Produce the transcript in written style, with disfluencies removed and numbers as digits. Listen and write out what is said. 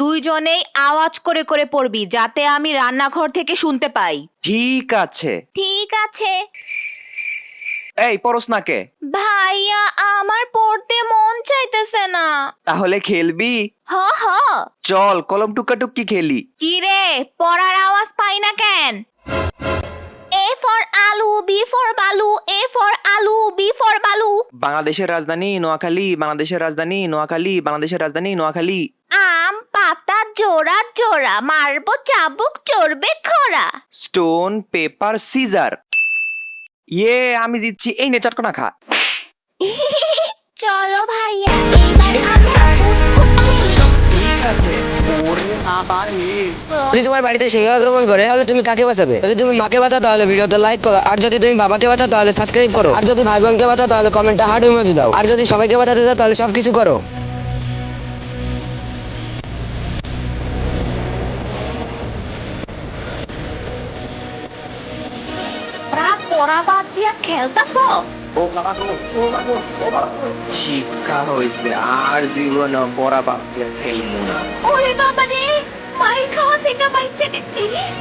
দুইজনেই আওয়াজ করে করে পড়বি, যাতে আমি রান্নাঘর থেকে শুনতে পাই। ঠিক আছে। ঠিক আছে। এই পড়স না কে? ভাইয়া, আমার পড়তে মন চাইতেছে না। তাহলে খেলবি? হ হ। চল কলম টুকাটুকি খেলি। কি রে, পড়ার আওয়াজ পাই না কেন? এ ফর আলু, বি ফর বালু, এ ফর আলু, বি ফর বালু। বাংলাদেশের রাজধানী নোয়াখালী, বাংলাদেশের রাজধানী নোয়াখালী, বাংলাদেশের রাজধানী নোয়াখালী। আম পাতা জোড়া জোড়া, মারবো চাবুক চড়বে খরা। Stone paper scissor. আমি জিতছি, এই নে চটকনা খা। চলো ভাইয়া, এবার আমরা ঠিক আছে। ওরে বাবা রে। যদি তোমার বাড়িতে শিক্ষা আক্রমণ করে তাহলে তুমি কাকে বাঁচাবে? যদি তুমি মাকে বাঁচাও তাহলে ভিডিওতে লাইক করো, আর যদি তুমি বাবাকে বাঁচাও তাহলে সাবস্ক্রাইব করো, আর যদি ভাই বোনকে বাঁচাও তাহলে কমেন্টে হার্ট ইমোজি দাও, আর যদি সবাইকে বাঁচাতে চাও তাহলে সবকিছু করো। পড়া বাদ দিয়া খেলতাছো? শিক্ষা হয়েছে, আর জীবন পড়া বাদ দিয়ে খেলবো না। ওরে বাবা রে, মাই খাওয়া থেকে বাইচে গেছি।